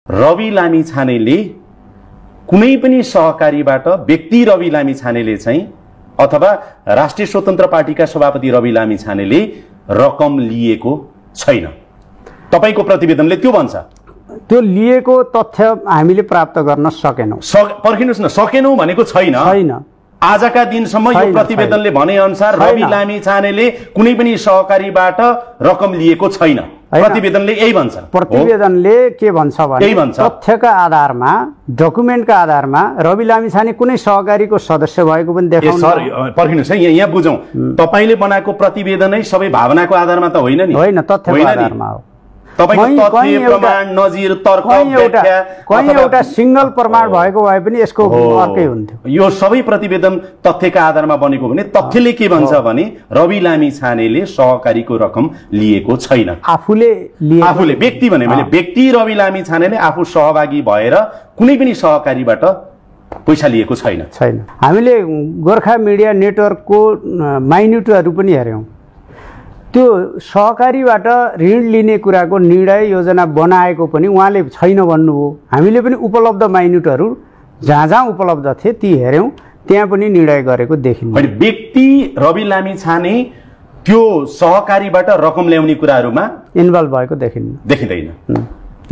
रवि लामिछानेले कुनै पनि सहकारीबाट व्यक्ति रवि लामिछानेले चाहिँ अथवा राष्ट्रिय स्वतन्त्र पार्टीका सभापति रवि लामिछानेले रकम लिएको छैन। तपाईको प्रतिवेदनले त्यो भन्छ। त्यो लिएको तथ्य हामीले प्राप्त गर्न सकेनौं। पर्खिनुस् न, सकेनौं भनेको छैन। आजका दिनसम्म यो प्रतिवेदनले भने अनुसार रवि लामिछानेले कुनै पनि सहकारीबाट रकम लिएको छैन। प्रतिवेदनले यही भन्छ। प्रतिवेदनले के भन्छ भने तथ्यका आधारमा, डकुमेन्टका आधारमा रवि लामिछाने कुनै सहकारीको सदस्य भएको पनि देखाउनु। सर पर्खिनुस् है, यहाँ बुझौं। तपाईले बनाएको प्रतिवेदनै सबै भावनाको आधारमा त होइन नि। होइन, तथ्यको आधारमा हो। तपाईको तथ्य, प्रमाण, नजिर, तर्क, व्याख्या कहीं एउटा सिंगल प्रमाण भएको भए पनि यसको अर्कै हुन्थ्यो। यो सबै प्रतिवेदन तथ्यका आधारमा बनेको भने तथ्यले के भन्छ भने रवि लामिछानेले सहकारीको रकम लिएको छैन। आफूले व्यक्ति भने मैले व्यक्ति रवि लामिछानेले आफू सहभागी भएर कुनै पनि सहकारीबाट पैसा लिएको छैन। हामीले गोर्खा मिडिया नेटवर्कको माइन्युटहरू पनि हेर्यौं। त्यो सहकारीबाट ऋण लिने कुराको निर्णय योजना बनाएको पनि उहाँले छैन भन्नुभयो। हामीले पनि उपलब्ध माइन्युटहरू जहाँ जहाँ उपलब्ध थिए ती हेर्यौं, त्यहाँ पनि निर्णय गरेको देखिन्छ। व्यक्ति रवि लामिछाने त्यो सहकारीबाट रकम ल्याउने कुराहरूमा इन्भल्भ भएको देखिँदैन।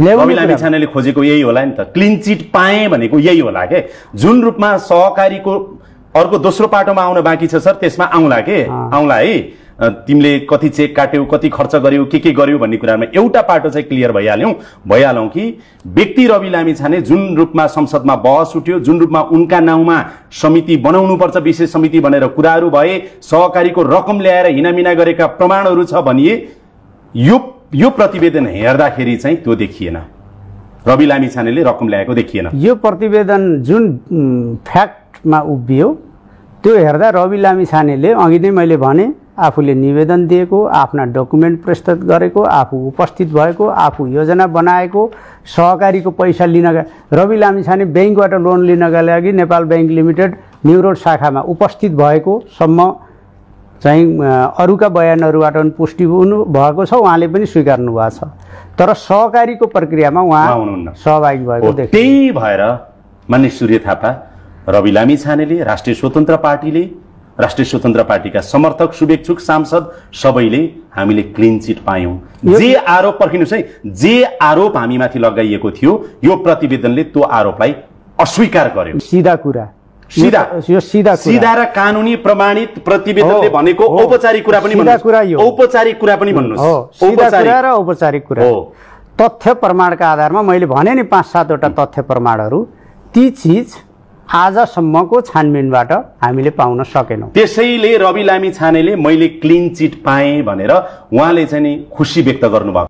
रवि लामिछानेले खोजेको यही होला नि त। क्लिन चिट पाए भनेको यही होला के। जुन रूपमा सहकारीको अर्को दोस्रो पाटोमा आउन बाँकी छ सर, त्यसमा आउँला है। तिमीले कति चेक काट्यौ, कति खर्च गर्यौ, के गर्यौ भन्ने कुरामा एउटा पाटो चाहिँ क्लियर भइहालौं कि व्यक्ति रवि लामिछाने जुन रूपमा संसदमा बहस उठ्यो, जुन रूपमा उनका नाउँमा समिति बनाउनुपर्छ, विशेष समिति भनेर कुराहरू भए, सहकारीको रकम ल्याएर हिनामिना गरेका प्रमाणहरू छ भनिए, यो प्रतिवेदन हेर्दाखेरि चाहिँ त्यो देखिएन। रवि लामिछानेले रकम ल्याएको देखिएन। यो प्रतिवेदन जुन फ्याक्टमा उभियो त्यो हेर्दा रवि लामिछानेले अघि नै मैले भने आफूले निवेदन दिएको, आफ्ना डकुमेन्ट प्रस्तुत गरेको, आफू उपस्थित भएको, आफू योजना बनाएको, सहकारीको पैसा लिन रवि लामिछाने बैंकबाट लोन लिनका लागि नेपाल बैंक लिमिटेड न्युरोड शाखामा उपस्थित भएको सम्म चाहिँ अरूका बयानहरूबाट पनि पुष्टि भएको छ। उहाँले पनि स्वीकार्नु भएको छ। तर सहकारीको प्रक्रियामा उहाँ सहभागी भएको देखिन्छ। त्यही भएर मान्य सूर्य थापा, रवि लामिछानेले, राष्ट्रिय स्वतन्त्र पार्टीले, राष्ट्रिय स्वतन्त्र पार्टीका समर्थक, शुभेच्छुक, सांसद सबैले हामीले क्लिन चिट पायौं। जे आरोप, पर्खिनुस् है, जे आरोप हामीमाथि लगाइएको थियो यो प्रतिवेदनले त्यो आरोपलाई अस्वीकार गर्यो। सीधा र कानुनी प्रमाणित प्रतिवेदनले भनेको औपचारिक कुरा पनि भन्नुस्। औपचारिक कुरा पनि भन्नुस्। औपचारिक कुरा तथ्य प्रमाणका आधारमा मैले भने नि 5-7 वटा तथ्य प्रमाणहरू, ती चीज आजसम्मको छानबिनबाट हामीले पाउन सकेनौं। त्यसैले रवि लामिछानेले मैले क्लिन चिट पाएँ भनेर उहाँले चाहिँ नि खुसी व्यक्त गर्नुभएको।